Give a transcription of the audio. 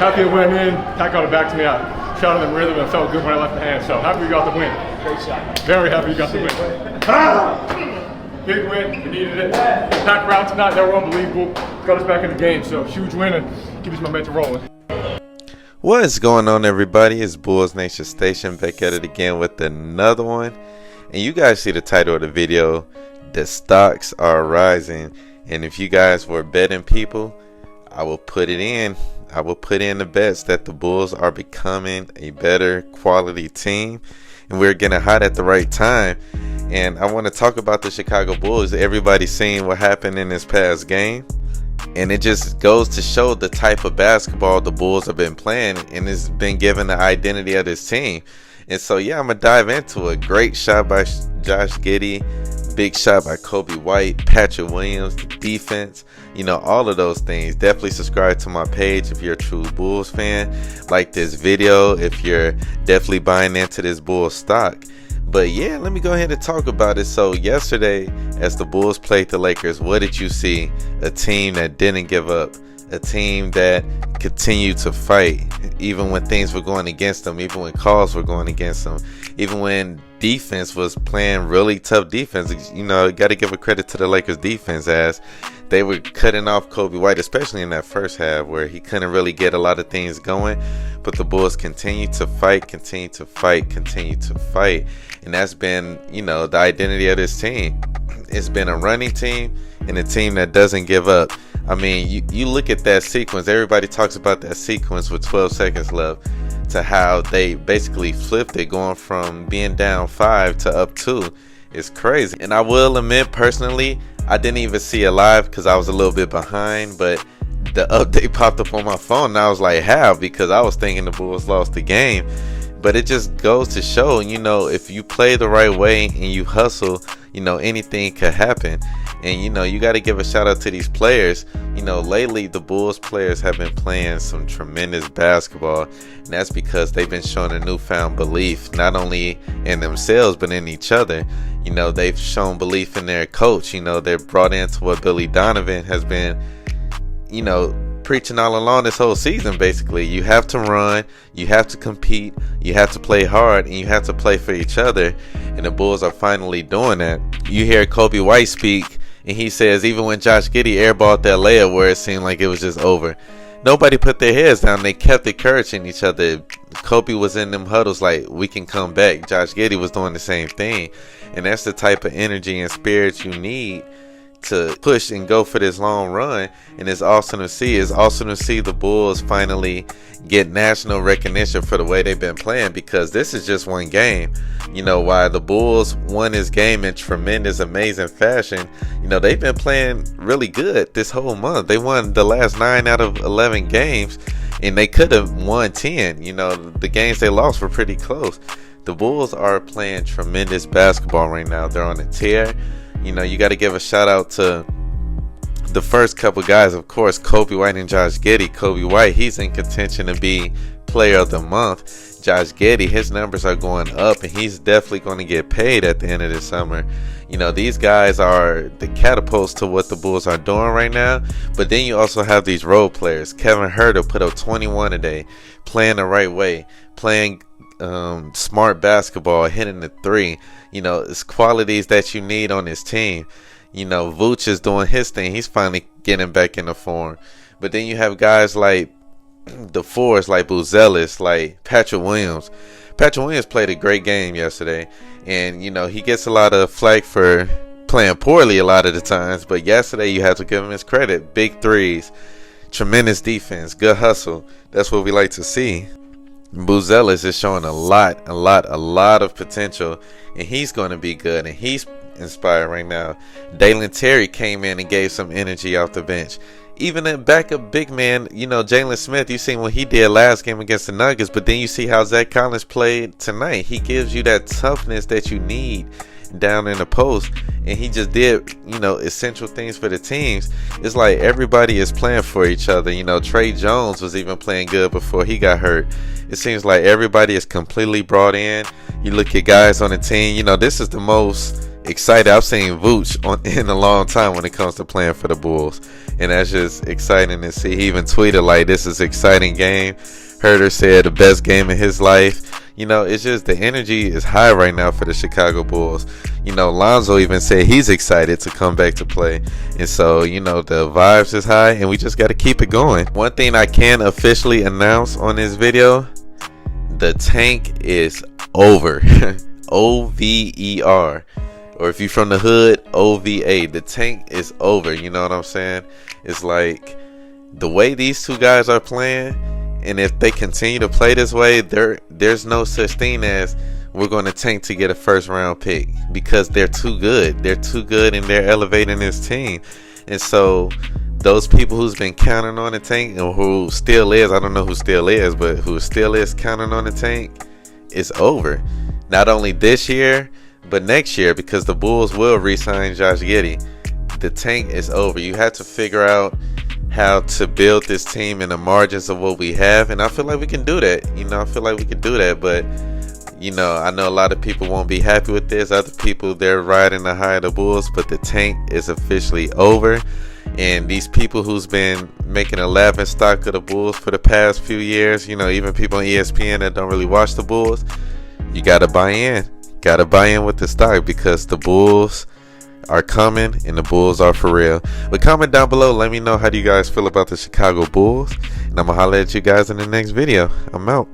happy it went in. Pat got it back to me. I shot it in rhythm and it felt good when I left the hand. So happy we got the win. Great shot. Very happy you got the win. Big win. We needed it. Pack round tonight. They were unbelievable. Got us back in the game. So huge win and keep us momentum rolling. What is going on, everybody? It's Bulls Nation Station back at it again with another one. And you guys see the title of the video. The stocks are rising. And if you guys were betting people, I will put it in. I will put in the bets that the Bulls are becoming a better quality team. And we're getting hot at the right time. And I want to talk about the Chicago Bulls. Everybody's seen what happened in this past game. And it just goes to show the type of basketball the Bulls have been playing. And it's been given the identity of this team. And so, yeah, I'm going to dive into it. Great shot by Josh Giddey. Big shot by Coby White, Patrick Williams, the defense, all of those things. Definitely subscribe to my page if you're a true Bulls fan. Like this video if you're definitely buying into this Bulls stock. But yeah, let me go ahead and talk about it. So yesterday, as the Bulls played the Lakers, what did you see? A team that didn't give up. A team that continued to fight, even when things were going against them, even when calls were going against them, even when defense was playing really tough defense. Got to give a credit to the Lakers defense as they were cutting off Coby White, especially in that first half where he couldn't really get a lot of things going. But the Bulls continued to fight, continued to fight, continued to fight. And that's been, the identity of this team. It's been a running team and a team that doesn't give up. I mean, you look at that sequence. Everybody talks about that sequence with 12 seconds left to how they basically flipped it, going from being down 5 to up 2. It's crazy. And I will admit, personally, I didn't even see it live because I was a little bit behind. But the update popped up on my phone and I was like, how? Because I was thinking the Bulls lost the game. But it just goes to show, if you play the right way and you hustle, anything could happen. And, you got to give a shout out to these players. Lately the Bulls players have been playing some tremendous basketball. And that's because they've been showing a newfound belief, not only in themselves, but in each other. They've shown belief in their coach. They're brought into what Billy Donovan has been, preaching all along this whole season. Basically, you have to run, you have to compete, you have to play hard, and you have to play for each other. And the Bulls are finally doing that. You hear Coby White speak, and he says even when Josh Giddey airballed that layup where it seemed like it was just over, nobody put their heads down. They kept encouraging each other. Kobe was in them huddles like, we can come back. Josh Giddey was doing the same thing. And that's the type of energy and spirit you need to push and go for this long run. And it's awesome to see. It's awesome to see the Bulls finally get national recognition for the way they've been playing, because this is just one game. Why the Bulls won this game in tremendous, amazing fashion, they've been playing really good this whole month. They won the last 9 out of 11 games, and they could have won 10. The games they lost were pretty close. The Bulls are playing tremendous basketball right now. They're on a tear. You got to give a shout out to the first couple guys, of course, Coby White and Josh Giddey. Coby White, he's in contention to be player of the month. Josh Giddey, his numbers are going up, and he's definitely going to get paid at the end of the summer. These guys are the catapults to what the Bulls are doing right now. But then you also have these role players. Kevin Huerter put up 21 today, playing the right way, playing smart basketball, hitting the three. It's qualities that you need on this team. Vooch is doing his thing. He's finally getting back into form. But then you have guys like the fours, like Buzelis, like Patrick Williams. Patrick Williams played a great game yesterday. And, he gets a lot of flack for playing poorly a lot of the times. But yesterday you have to give him his credit. Big threes, tremendous defense, good hustle. That's what we like to see. Buzelis is showing a lot of potential, and he's going to be good, and he's inspired right now. Dalen Terry came in and gave some energy off the bench. Even a backup big man, Jalen Smith, you seen what he did last game against the Nuggets, but then you see how Zach Collins played tonight. He gives you that toughness that you need down in the post, and he just did essential things for the teams. It's like everybody is playing for each other. Trey Jones was even playing good before he got hurt. It seems like everybody is completely brought in. You look at guys on the team, this is the most excited. I've seen Vooch in a long time when it comes to playing for the Bulls, and that's just exciting to see. He even tweeted like, "This is an exciting game." Herder said the best game of his life. You know, it's just the energy is high right now for the Chicago Bulls. You know, Lonzo even said he's excited to come back to play. And so, you know, the vibes is high and we just got to keep it going. One thing I can officially announce on this video, the tank is over. O-V-E-R. Or if you're from the hood, O-V-A. The tank is over. You know what I'm saying? It's like the way these two guys are playing, and if they continue to play this way, there's no such thing as we're going to tank to get a first round pick, because they're too good. They're too good and they're elevating this team. And so those people who's been counting on the tank, and who still is, I don't know who still is, but who still is counting on the tank, is over. Not only this year, but next year, because the Bulls will re-sign Josh Giddey. The tank is over. You have to figure out how to build this team in the margins of what we have, and I feel like we can do that. You know, I feel like we can do that, but you know, I know a lot of people won't be happy with this. Other people, they're riding the high of the Bulls, but the tank is officially over. And these people who's been making a laughing stock of the Bulls for the past few years, you know, even people on ESPN that don't really watch the Bulls, you gotta buy in. Gotta buy in with the stock, because the Bulls are coming and the Bulls are for real. But comment down below, let me know how do you guys feel about the Chicago Bulls, and I'm gonna holler at you guys in the next video. I'm out.